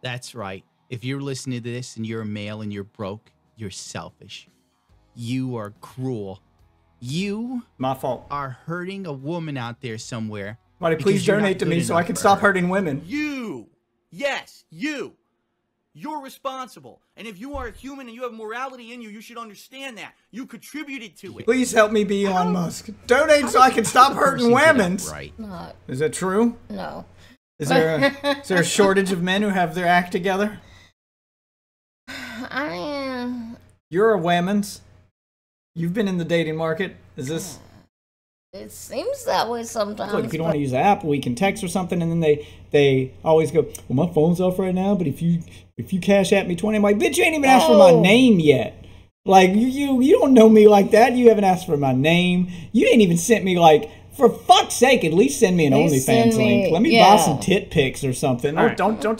That's right. If you're listening to this and you're a male and you're broke, you're selfish. You are cruel. You My fault. are hurting a woman out there somewhere. Somebody please donate to me so I can stop hurting women. You. Yes, you. You're responsible. And if you are a human and you have morality in you, you should understand that. You contributed to it. Please help me be Elon Musk. Donate so I can stop hurting women. Right. Not. Is that true? No. Is there a shortage of men who have their act together? You're a women's. You've been in the dating market. Is this? It seems that way sometimes. Look, if you don't want to use the app, we can text or something, and then they always go, "Well, my phone's off right now, but if you cash at me 20, I'm like, bitch, you ain't even asked for my name yet. Like you don't know me like that. You haven't asked for my name. You ain't even sent me like." For fuck's sake, at least send me an OnlyFans link. Let me buy some tit pics or something. Right. Don't.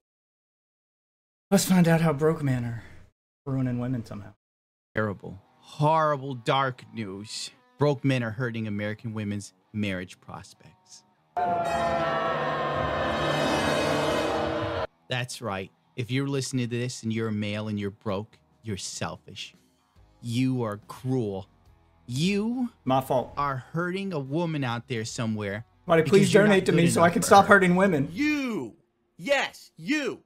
Let's find out how broke men are ruining women somehow. Terrible, horrible, dark news. Broke men are hurting American women's marriage prospects. That's right. If you're listening to this and you're a male and you're broke, you're selfish. You are cruel. You My fault. are hurting a woman out there somewhere. Somebody please donate to me so I can stop hurting women. You. Yes, you.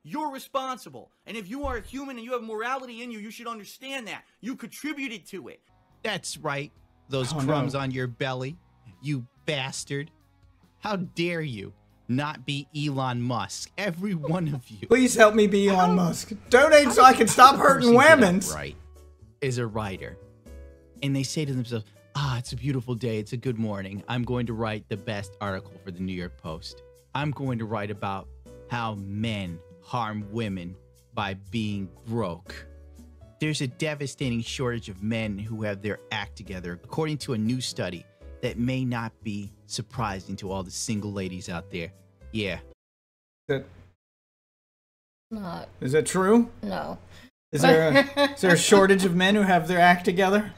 You're responsible. And if you are a human and you have morality in you, you should understand that. You contributed to it. That's right. Those crumbs on your belly, you bastard. How dare you not be Elon Musk? Every one of you. Please help me be Elon Musk. Donate so I can stop hurting women. Right. Is a writer. And they say to themselves, it's a beautiful day. It's a good morning. I'm going to write the best article for the New York Post. I'm going to write about how men harm women by being broke. There's a devastating shortage of men who have their act together, according to a new study that may not be surprising to all the single ladies out there. Yeah. Not. Is that true? No. Is there a shortage of men who have their act together?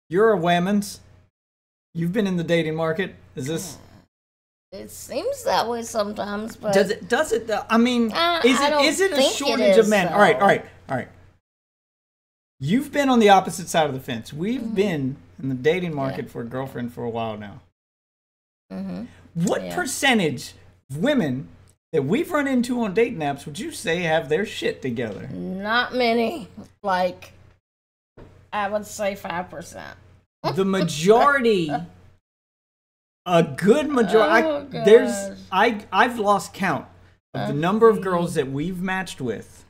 You're a women's. You've been in the dating market. Is this? It seems that way sometimes, but does it? I mean, is it a shortage of men? So. All right. You've been on the opposite side of the fence. We've been in the dating market for a girlfriend for a while now. What percentage of women that we've run into on dating apps would you say have their shit together? Not many. Like, I would say 5%. The majority, a good majority. I've lost count of the number of girls that we've matched with.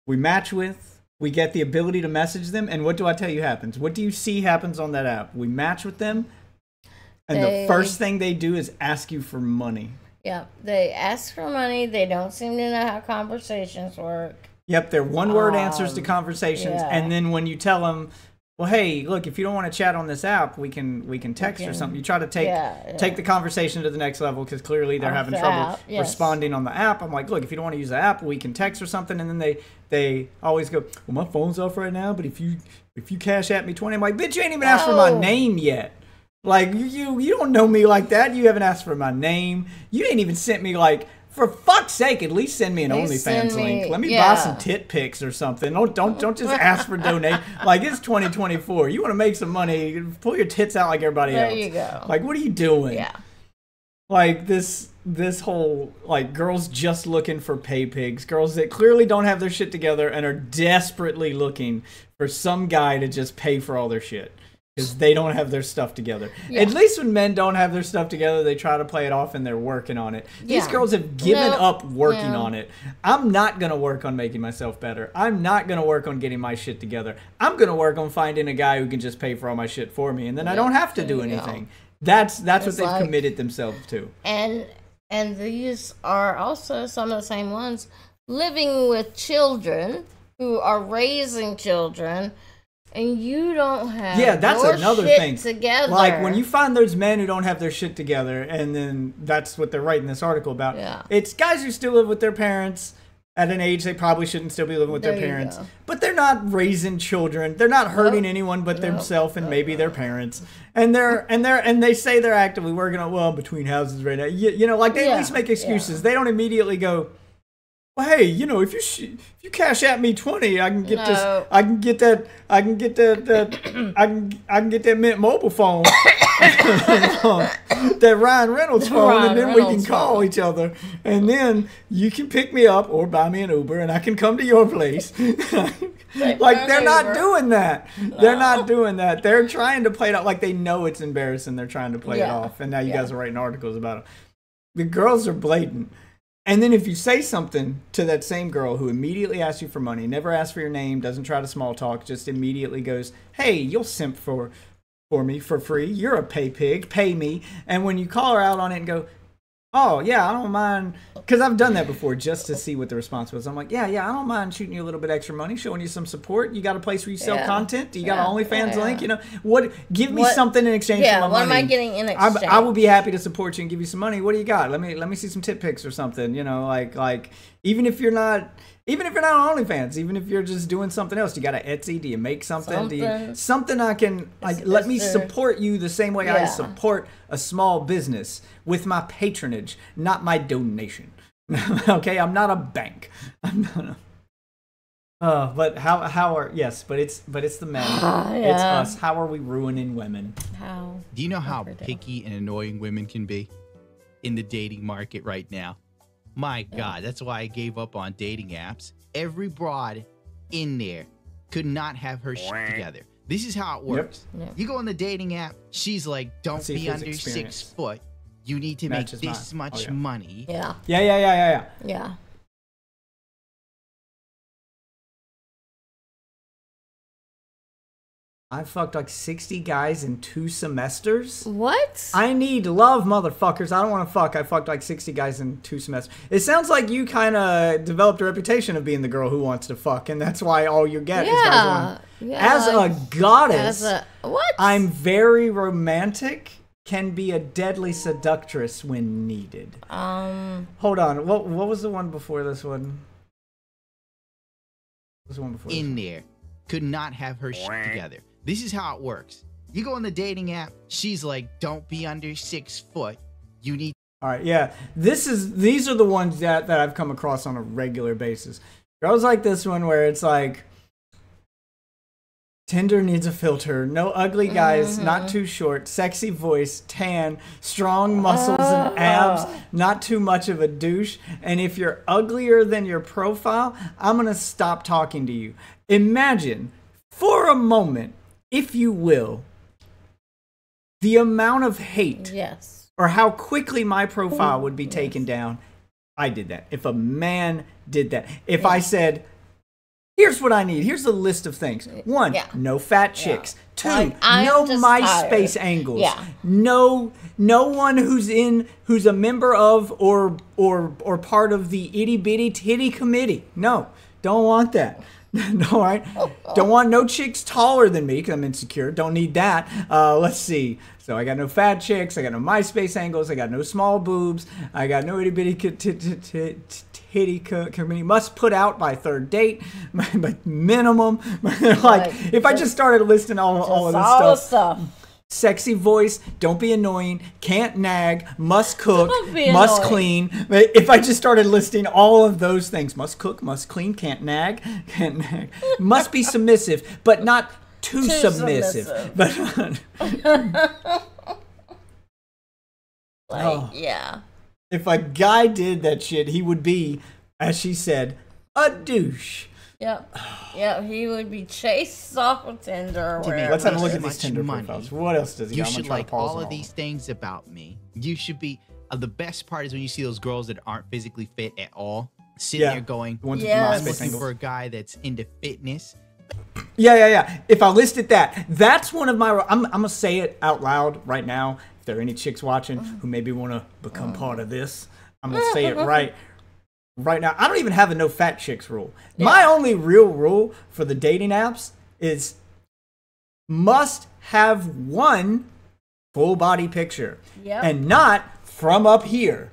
We match with, we get the ability to message them, and what do I tell you happens? What do you see happens on that app? We match with them, and the first thing they do is ask you for money. Yeah, they ask for money. They don't seem to know how conversations work. Yep, they're one-word answers to conversations, and then when you tell them, well, hey, look, if you don't want to chat on this app, we can text or something. You try to take the conversation to the next level because clearly they're having trouble responding on the app. I'm like, look, if you don't want to use the app, we can text or something. And then they always go, well, my phone's off right now, but if you cash at me 20, I'm like, bitch, you ain't even asked for my name yet. Like, you don't know me like that. You haven't asked for my name. You ain't even sent me, like, for fuck's sake, at least send me an OnlyFans link. Let me buy some tit pics or something. Don't just ask for donate. Like, it's 2024. You want to make some money, pull your tits out like everybody else. There you go. Like, what are you doing? Yeah. Like, this whole, like, girls just looking for pay pigs. Girls that clearly don't have their shit together and are desperately looking for some guy to just pay for all their shit. Because they don't have their stuff together. Yeah. At least when men don't have their stuff together, they try to play it off and they're working on it. These girls have given up working on it. I'm not going to work on making myself better. I'm not going to work on getting my shit together. I'm going to work on finding a guy who can just pay for all my shit for me. And then I don't have to do anything. That's what they've committed themselves to. And these are also some of the same ones living with children who are raising children. And you don't have that's another thing together. Like, when you find those men who don't have their shit together, and then that's what they're writing this article about. Yeah. It's guys who still live with their parents, at an age they probably shouldn't still be living with their parents. But they're not raising children. They're not hurting anyone but themselves and maybe their parents. And they say they're actively working on, well, I'm between houses right now. You know, like they at least make excuses. They don't immediately go, well, hey, you know, if you cash at me 20, I can get this. I can get that. I can get that. I can get that Mint Mobile phone, that Ryan Reynolds phone, and then we can call each other, and then you can pick me up or buy me an Uber, and I can come to your place. Like they're not doing that. They're not doing that. They're trying to play it out like they know it's embarrassing. They're trying to play it off, and now you guys are writing articles about it. The girls are blatant. And then if you say something to that same girl who immediately asks you for money, never asks for your name, doesn't try to small talk, just immediately goes, hey, you'll simp for me for free. You're a pay pig. Pay me. And when you call her out on it and go, oh, yeah, I don't mind. Because I've done that before just to see what the response was. I'm like, yeah, I don't mind shooting you a little bit extra money, showing you some support. You got a place where you sell content? Do you got an OnlyFans link? You know, give me something in exchange for my money. What am I getting in exchange? I would be happy to support you and give you some money. What do you got? Let me see some tit pics or something. You know, like even if you're not on OnlyFans, even if you're just doing something else, you got an Etsy? Do you make something? Something I can let me support you the same way I support a small business with my patronage, not my donation. Okay, I'm not a bank. I'm not a. But how are but it's the men. It's us. How are we ruining women? How? Do you know how picky and annoying women can be in the dating market right now? My God, that's why I gave up on dating apps. Every broad in there could not have her shit together. This is how it works. Yep. You go on the dating app, she's like, don't be under 6 foot. You need to make this much money. Yeah. I fucked like 60 guys in 2 semesters. What? I need love, motherfuckers. I don't want to fuck. I fucked like 60 guys in 2 semesters. It sounds like you kind of developed a reputation of being the girl who wants to fuck, and that's why all you get is guys wanting. As a goddess, I'm very romantic, can be a deadly seductress when needed. Hold on. What was the one before this one? What was the one before this one? There. Could not have her shit together. This is how it works. You go on the dating app, she's like, don't be under 6 foot. You need. All right, yeah. These are the ones that I've come across on a regular basis. Girls like this one where it's like, Tinder needs a filter. No ugly guys, not too short, sexy voice, tan, strong muscles and abs, not too much of a douche. And if you're uglier than your profile, I'm going to stop talking to you. Imagine, for a moment, if you will, the amount of hate or how quickly my profile would be taken down. I did that. If a man did that. If I said, here's what I need. Here's a list of things. 1, no fat chicks. 2, no MySpace angles. No one who's a member of or part of the itty bitty titty committee. No, don't want that. No, right? Don't want no chicks taller than me because I'm insecure. Don't need that. Let's see. So I got no fat chicks. I got no MySpace angles. I got no small boobs. I got no itty bitty titty committee. Must put out by 3rd date. But minimum. Like if I just started listing all of this stuff. Sexy voice, don't be annoying, can't nag, must cook, must clean. If I just started listing all of those things, must cook, must clean, can't nag, must be submissive, but not too submissive. But if a guy did that shit, he would be, as she said, a douche. Yep, he would be chased off of Tinder or wherever. Let's have a look at these Tinder profiles. What else does he got? You should like all of these things about me. You should be, the best part is when you see those girls that aren't physically fit at all, sitting there going, I'm looking for a guy that's into fitness. Yeah. If I listed that, that's one of my, I'm going to say it out loud right now. If there are any chicks watching who maybe want to become part of this, I'm going to say it right now. I don't even have a no fat chicks rule. My only real rule for the dating apps is must have 1 full body picture and not from up here.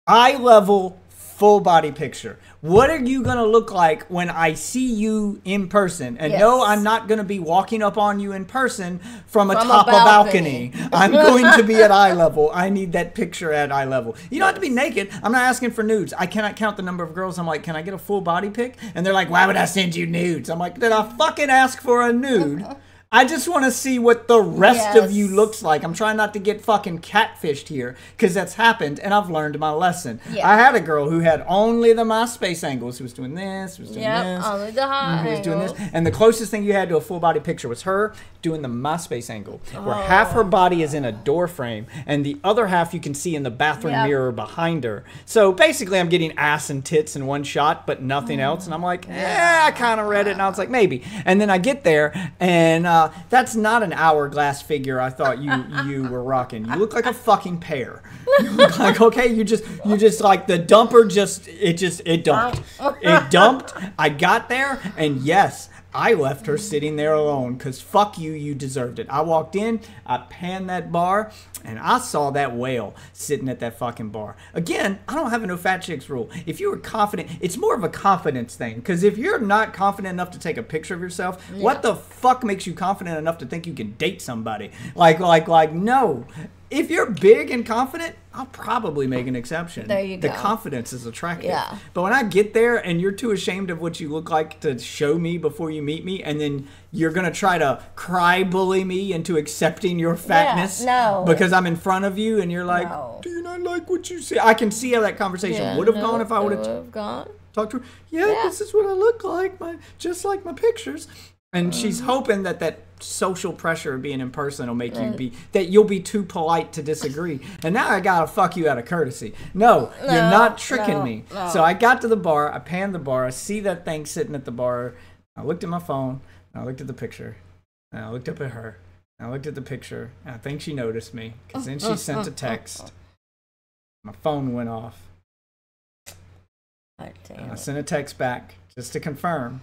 Eye level full body picture. What are you going to look like when I see you in person? And no, I'm not going to be walking up on you in person from a balcony. I'm going to be at eye level. I need that picture at eye level. You don't have to be naked. I'm not asking for nudes. I cannot count the number of girls. I'm like, can I get a full body pic? And they're like, why would I send you nudes? I'm like, did I fucking ask for a nude? I just want to see what the rest of you looks like. I'm trying not to get fucking catfished here because that's happened and I've learned my lesson. I had a girl who had only the MySpace angles. Who was doing this, who was doing this. Only the high who was doing this. And the closest thing you had to a full body picture was her doing the MySpace angle where half her body is in a door frame and the other half you can see in the bathroom mirror behind her. So basically I'm getting ass and tits in one shot but nothing else. And I'm like, I kind of read it and I was like, maybe. And then I get there and that's not an hourglass figure I thought you were rocking. You look like a fucking pear. You look like, okay, you just like the dumper it dumped. It dumped. I got there and yes, I left her sitting there alone because fuck you, you deserved it. I walked in, I panned that bar, and I saw that whale sitting at that fucking bar. Again, I don't have a no fat chicks rule. If you were confident, it's more of a confidence thing. Because if you're not confident enough to take a picture of yourself, what the fuck makes you confident enough to think you can date somebody? Like, no. If you're big and confident, I'll probably make an exception. There you go. The confidence is attractive. Yeah. But when I get there and you're too ashamed of what you look like to show me before you meet me, and then you're going to try to cry bully me into accepting your fatness because I'm in front of you and you're like, do you not like what you see? I can see how that conversation would have gone if I would have talked to her. Yeah, this is what I look like, just like my pictures. And she's hoping that social pressure of being in person will make you you'll be too polite to disagree. And now I gotta fuck you out of courtesy. No, you're not tricking me. No. So I got to the bar, I panned the bar, I see that thing sitting at the bar. I looked at my phone, and I looked at the picture, and I looked up at her, and I looked at the picture, and I think she noticed me, because then she sent a text. My phone went off. I sent a text back just to confirm.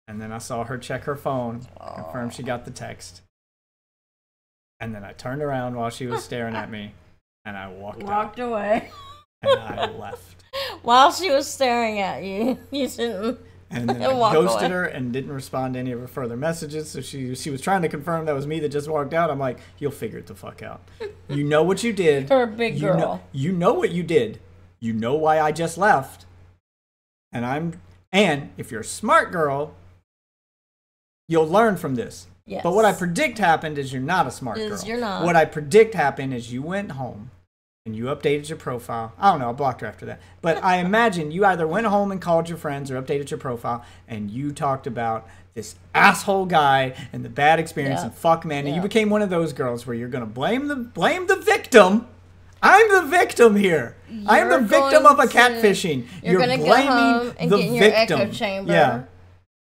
And then I saw her check her phone, confirm she got the text. And then I turned around while she was staring at me, and I walked away. And I left. While she was staring at you, you didn't. And then I ghosted her and didn't respond to any of her further messages. So she was trying to confirm that was me that just walked out. I'm like, you'll figure it the fuck out. You know what you did. You're a big girl. You know what you did. You know why I just left. And if you're a smart girl, you'll learn from this. Yes. But what I predict happened is you're not a smart girl. You're not. What I predict happened is you went home and you updated your profile. I don't know, I blocked her after that. But I imagine you either went home and called your friends or updated your profile and you talked about this asshole guy and the bad experience and fuck man. And you became one of those girls where you're going to blame the victim. I'm the victim here. I am the victim of a catfishing. You're going to go home and get in your echo chamber. Yeah.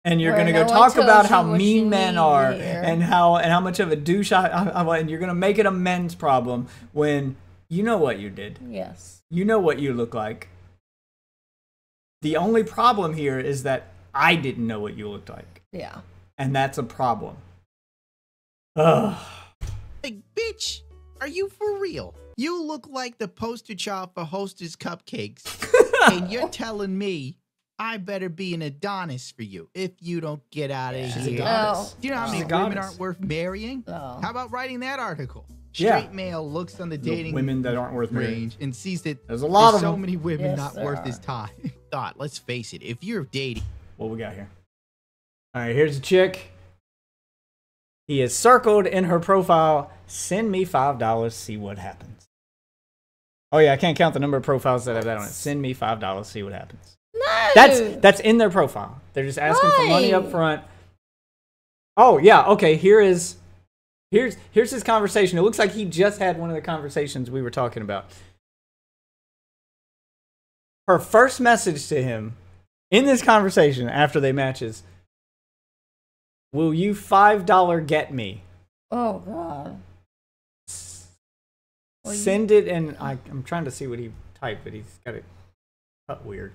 And you're going to go talk about how mean men are and how much of a douche and you're going to make it a men's problem when you know what you did. Yes. You know what you look like. The only problem here is that I didn't know what you looked like. Yeah. And that's a problem. Ugh. Like, bitch, are you for real? You look like the poster child for Hostess Cupcakes. And you're telling me I better be an Adonis for you if you don't get out of here. Adonis. Do you know how many women aren't worth marrying? No. How about writing that article? Straight male looks on the dating women that aren't worth range and sees that there's a lot of so them. many women not worth his time. Thought, let's face it, if you're dating. What we got here? All right, here's a chick. He is circled in her profile. Send me $5, see what happens. Oh yeah, I can't count the number of profiles that have that on it. Send me $5, see what happens. No. That's in their profile. They're just asking for money up front. Oh yeah, okay. Here's his conversation. It looks like he just had one of the conversations we were talking about. Her first message to him in this conversation after they matches, will you $5 get me? Oh God. Send it, and I'm trying to see what he typed, but he's got it cut weird.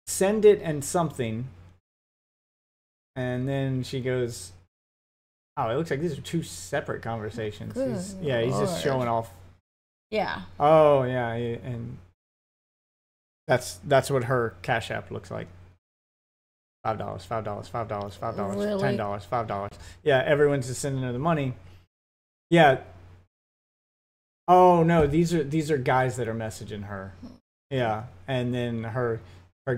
Send it and something. And then she goes, oh, it looks like these are two separate conversations. He's just showing off. Yeah. Oh, yeah. And That's what her Cash App looks like. $5, $5, $5, $5, Really? $10, $5. Yeah, everyone's just sending her the money. Yeah. Oh no, these are guys that are messaging her. Yeah, and then her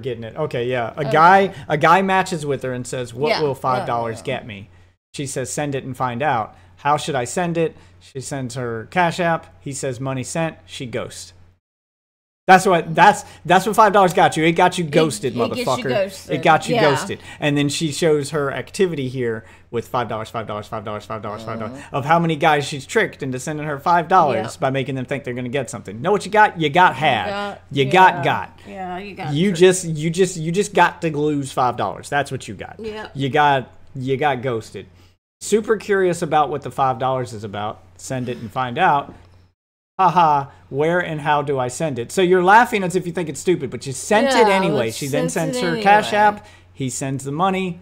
getting it. Okay, yeah. A guy matches with her and says, "What will $5 get me?" She says, "Send it and find out." How should I send it? She sends her Cash App. He says, "Money sent." She ghosts. That's what $5 got you. It got you ghosted, motherfucker. Gets you ghosted. It got you ghosted. And then she shows her activity here with $5, $5, $5, $5, $5 of how many guys she's tricked into sending her $5 by making them think they're going to get something. Know what you got? You got had. You got. Yeah, you got. You just got to lose $5. That's what you got. Yeah. You got ghosted. Super curious about what the $5 is about. Send it and find out. Haha, where and how do I send it? So you're laughing as if you think it's stupid, but you sent it anyway. She then sends her Cash App. He sends the money,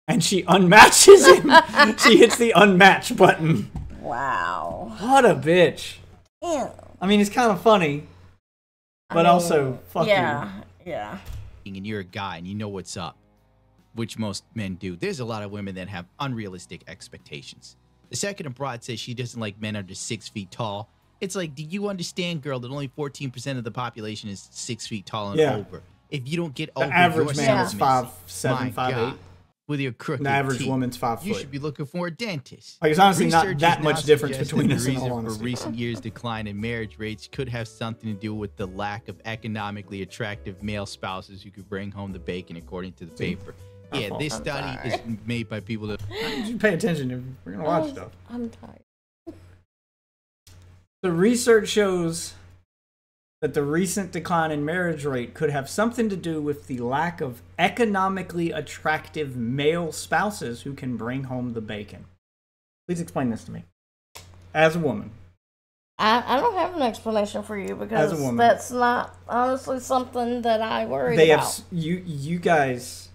and she unmatches him. She hits the unmatch button. Wow. What a bitch. Yeah. I mean, it's kind of funny, but also, fuck you. Yeah. And you're a guy and you know what's up, which most men do. There's a lot of women that have unrealistic expectations. The second a broad says she doesn't like men under 6 feet tall, it's like, do you understand, girl, that only 14% of the population is 6 feet tall and over? If you don't get over the average your man is sentiments, 5'7", 5'8". With your crooked the average teeth, woman's 5 foot. You should be looking for a dentist. Like, it's honestly Research not that is now much difference suggesting between us, in the all reason honesty. for recent years' decline in marriage rates could have something to do with the lack of economically attractive male spouses who could bring home the bacon, according to the paper. Yeah, this study is made by people that... You should pay attention if we're going to watch stuff. I'm tired. The research shows that the recent decline in marriage rate could have something to do with the lack of economically attractive male spouses who can bring home the bacon. Please explain this to me. As a woman. I don't have an explanation for you because As a woman, that's not honestly something that I worry about. You guys,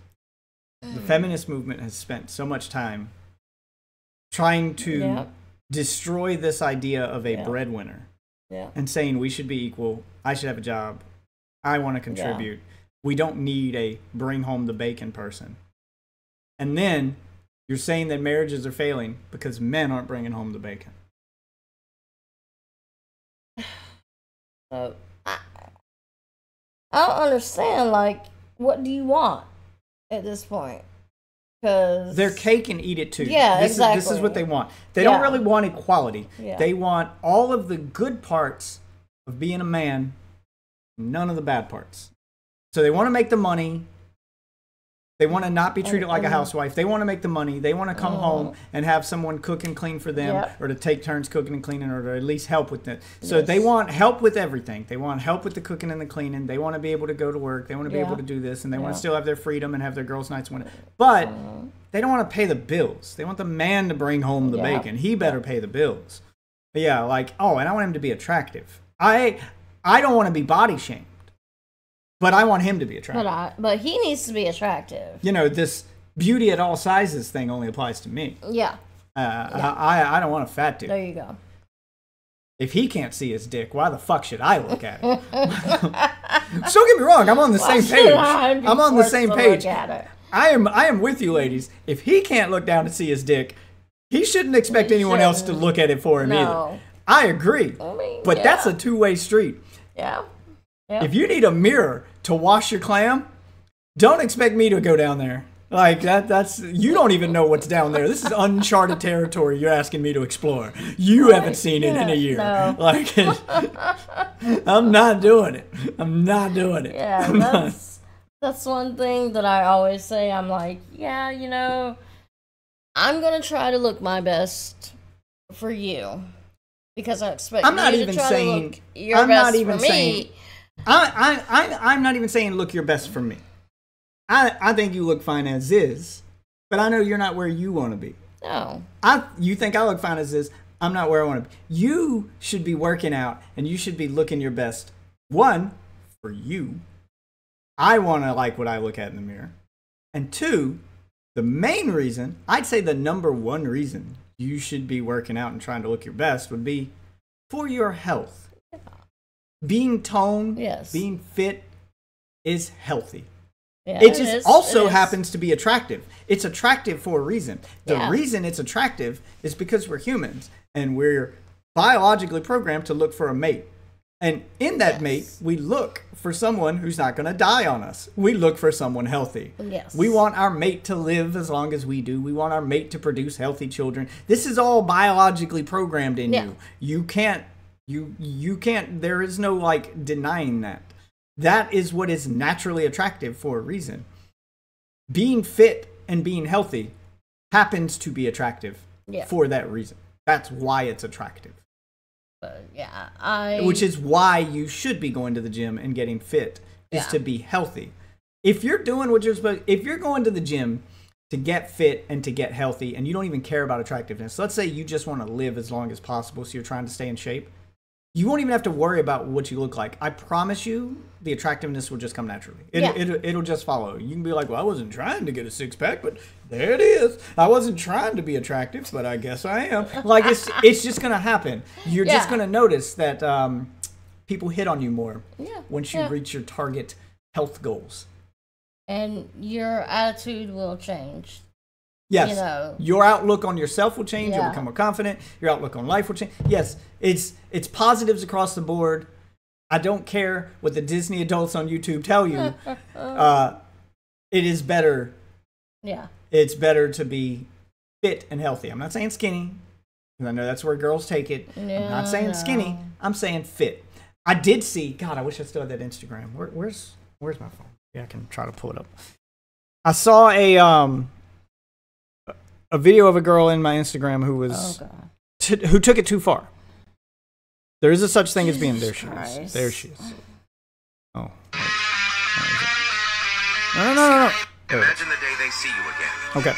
the feminist movement has spent so much time trying to destroy this idea of a breadwinner. Yeah. And saying we should be equal. I should have a job. I want to contribute. We don't need a bring home the bacon person. And then you're saying that marriages are failing because men aren't bringing home the bacon. So I don't understand. Like, what do you want at this point? Because they're cake and eat it too. Yeah, exactly. This is what they want. They don't really want equality. Yeah. They want all of the good parts of being a man, none of the bad parts. So they want to make the money. They want to not be treated like a housewife. They want to make the money. They want to come home and have someone cook and clean for them, or to take turns cooking and cleaning, or to at least help with it. So they want help with everything. They want help with the cooking and the cleaning. They want to be able to go to work. They want to be able to do this, and they want to still have their freedom and have their girls' nights when. But they don't want to pay the bills. They want the man to bring home the bacon. He better pay the bills. But yeah, like, and I want him to be attractive. I don't want to be body shamed. But I want him to be attractive. But he needs to be attractive. You know, this beauty at all sizes thing only applies to me. Yeah. I don't want a fat dude. There you go. If he can't see his dick, why the fuck should I look at it? So don't get me wrong, I'm on the same page. I'm on the same page. I am with you, ladies. If he can't look down to see his dick, he shouldn't expect anyone else to look at it for him either. I agree. But that's a two-way street. Yeah. If you need a mirror to wash your clam, don't expect me to go down there. Like that's you don't even know what's down there. This is uncharted territory you're asking me to explore. You haven't seen it in a year. No. Like I'm not doing it. I'm not doing it. Yeah, that's one thing that I always say. I'm like, I'm gonna try to look my best for you because I expect I'm not you even to try saying to look your I'm best not even for saying me. I'm not even saying look your best for me. I think you look fine as is, but I know you're not where you want to be. No. You think I look fine as is. I'm not where I want to be. You should be working out and you should be looking your best. One, for you. I want to like what I look at in the mirror. And two, the main reason, I'd say the number one reason you should be working out and trying to look your best would be for your health. Being toned, being fit, is healthy. Yeah, it just also happens to be attractive. It's attractive for a reason. The reason it's attractive is because we're humans and we're biologically programmed to look for a mate. And in that mate, we look for someone who's not going to die on us. We look for someone healthy. Yes. We want our mate to live as long as we do. We want our mate to produce healthy children. This is all biologically programmed in you. You can't, there is no like denying that. That is what is naturally attractive for a reason. Being fit and being healthy happens to be attractive for that reason. That's why it's attractive. Which is why you should be going to the gym and getting fit, is to be healthy. If you're doing what you're supposed, if you're going to the gym to get fit and to get healthy, and you don't even care about attractiveness, let's say you just want to live as long as possible, so you're trying to stay in shape, you won't even have to worry about what you look like. I promise you, the attractiveness will just come naturally. It'll just follow. You can be like, well, I wasn't trying to get a six-pack, but there it is. I wasn't trying to be attractive, but I guess I am. Like, it's just going to happen. You're just going to notice that people hit on you more once you reach your target health goals. And your attitude will change. Yes, you know. Your outlook on yourself will change. You'll become more confident. Your outlook on life will change. Yes, it's positives across the board. I don't care what the Disney adults on YouTube tell you. It is better. Yeah, it's better to be fit and healthy. I'm not saying skinny, because I know that's where girls take it. I'm not saying skinny. I'm saying fit. I did see. God, I wish I still had that Instagram. Where's my phone? Yeah, I can try to pull it up. I saw a video of a girl in my Instagram who was who took it too far. There is a such thing as being there. She is. There she is. Oh. Wait. No. Imagine the day they see you again. Okay.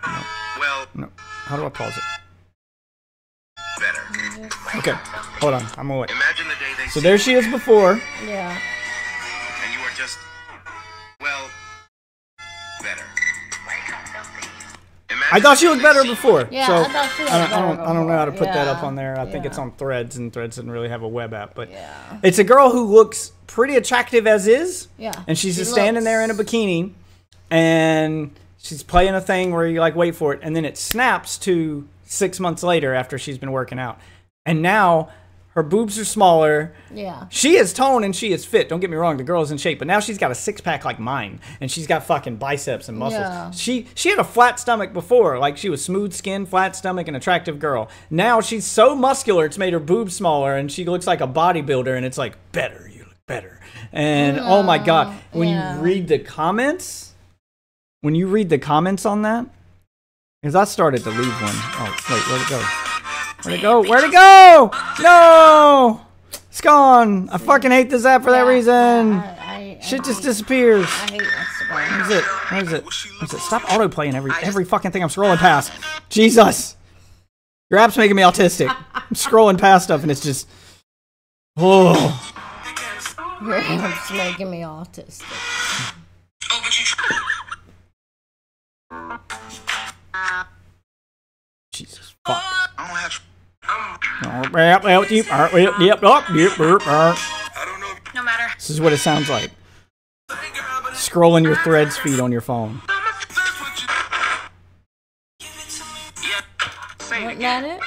No. Well. No. How do I pause it? Better. Okay. Hold on. I'm gonna wait. Imagine the day they so there she is before. Yeah. And you are just, well, better. I thought she looked better before. Yeah, so I thought she looked better I don't know how to put that up on there. I think it's on Threads, and Threads doesn't really have a web app. But it's a girl who looks pretty attractive as is. Yeah. And she's just standing there in a bikini, and she's playing a thing where you like wait for it, and then it snaps to 6 months later after she's been working out. And now her boobs are smaller. Yeah. She is toned and she is fit. Don't get me wrong, the girl is in shape. But now she's got a six-pack like mine. And she's got fucking biceps and muscles. Yeah. She had a flat stomach before. Like, she was smooth skin, flat stomach, and attractive girl. Now she's so muscular, it's made her boobs smaller. And she looks like a bodybuilder. And it's like, better, you look better. And, oh my God. When you read the comments on that, because I started to leave one. Oh, wait, where'd it go? Where'd it go? Where'd it go? No! It's gone. I fucking hate this app for that reason. Shit just disappears. I hate Instagram. Where is it? Stop autoplaying every fucking thing I'm scrolling past. Jesus. Your app's making me autistic. I'm scrolling past stuff and it's just... Oh. Your app's making me autistic. Jesus fuck. I don't have... No matter. This is what it sounds like. Scrolling your Threads feed on your phone. Isn't that it?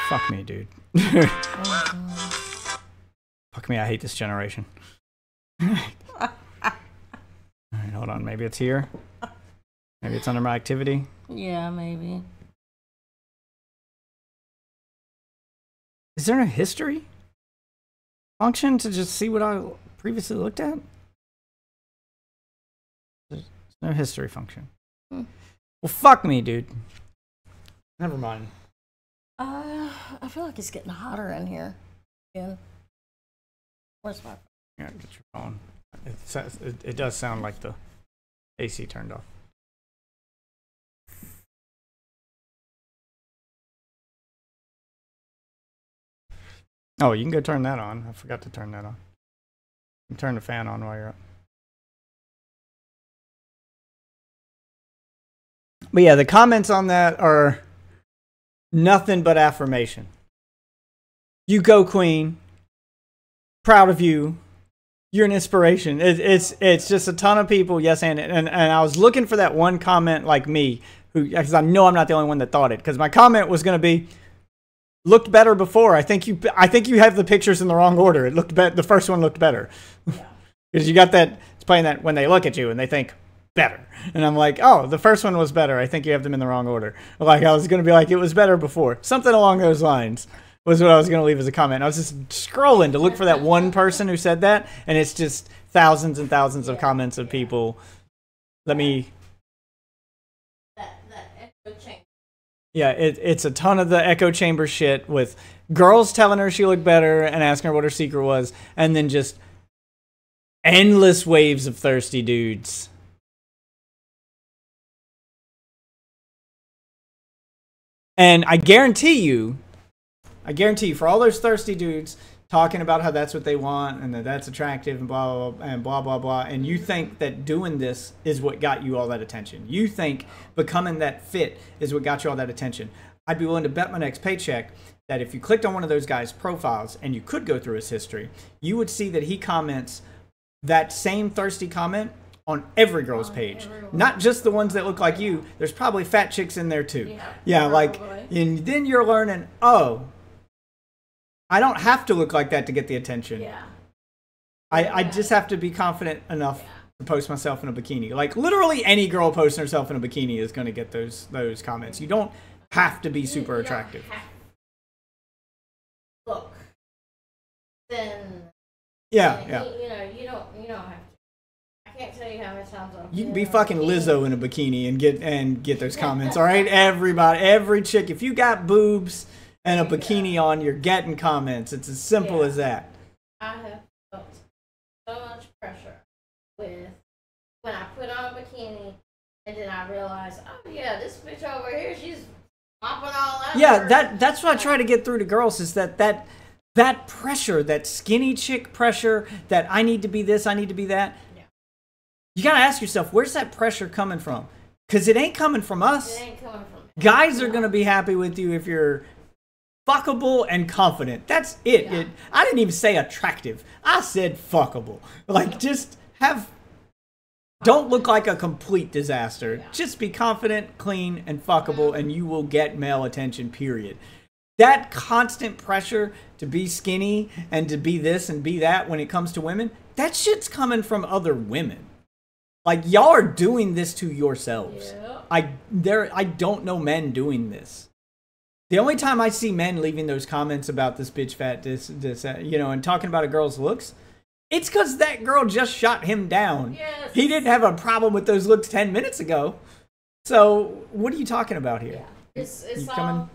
Fuck me, dude. Fuck me, I hate this generation. Alright, hold on. Maybe it's here. Maybe it's under my activity. Yeah, maybe. Is there a history function to just see what I previously looked at? There's no history function. Well, fuck me, dude. Never mind. I feel like it's getting hotter in here. Again. Where's my phone? Yeah, get your phone. It does sound like the AC turned off. Oh, you can go turn that on. I forgot to turn that on. You can turn the fan on while you're up. But yeah, the comments on that are nothing but affirmation. You go, queen. Proud of you. You're an inspiration. It's just a ton of people. Yes, and I was looking for that one comment like me, who, because I know I'm not the only one that thought it. Because my comment was going to be, looked better before. I think you have the pictures in the wrong order. It looked the first one looked better because you got that. It's playing that when they look at you and they think better, and I'm like, oh, the first one was better. I think you have them in the wrong order. Like I was going to be like, it was better before. Something along those lines was what I was going to leave as a comment. I was just scrolling to look for that one person who said that, and it's just thousands and thousands of comments of people. Let me. Yeah, it's a ton of the echo chamber shit with girls telling her she looked better and asking her what her secret was, and then just endless waves of thirsty dudes. And I guarantee you, for all those thirsty dudes talking about how that's what they want and that that's attractive and blah, blah, blah, and blah, blah, blah, and you think that doing this is what got you all that attention. You think becoming that fit is what got you all that attention. I'd be willing to bet my next paycheck that if you clicked on one of those guys' profiles and you could go through his history, you would see that he comments that same thirsty comment on every girl's page, not just the ones that look like you. There's probably fat chicks in there too. Yeah, like, and then you're learning, oh, I don't have to look like that to get the attention. Yeah. I just have to be confident enough to post myself in a bikini. Like literally any girl posting herself in a bikini is going to get those comments. You don't have to be super attractive. Look. Then. Yeah. You don't have to. I can't tell you how many times you can be fucking Lizzo in a bikini and get those comments. All right, everybody, every chick, if you got boobs and a bikini on, you're getting comments. It's as simple as that. I have felt so much pressure with when I put on a bikini and then I realized, oh yeah, this bitch over here, she's popping all out. Yeah, that's what I try to get through to girls is that pressure, that skinny chick pressure, that I need to be this, I need to be that. Yeah. You gotta ask yourself, where's that pressure coming from? Because it ain't coming from us. It ain't coming from guys are gonna be happy with you if you're fuckable and confident. That's it. Yeah. I didn't even say attractive. I said fuckable. Like, just don't look like a complete disaster. Yeah. Just be confident, clean, and fuckable, and you will get male attention, period. That constant pressure to be skinny and to be this and be that when it comes to women, that shit's coming from other women. Like, y'all are doing this to yourselves. Yeah. I don't know men doing this. The only time I see men leaving those comments about this bitch fat, this, and talking about a girl's looks, it's because that girl just shot him down. Yes. He didn't have a problem with those looks 10 minutes ago. So, what are you talking about here? Yeah. It's all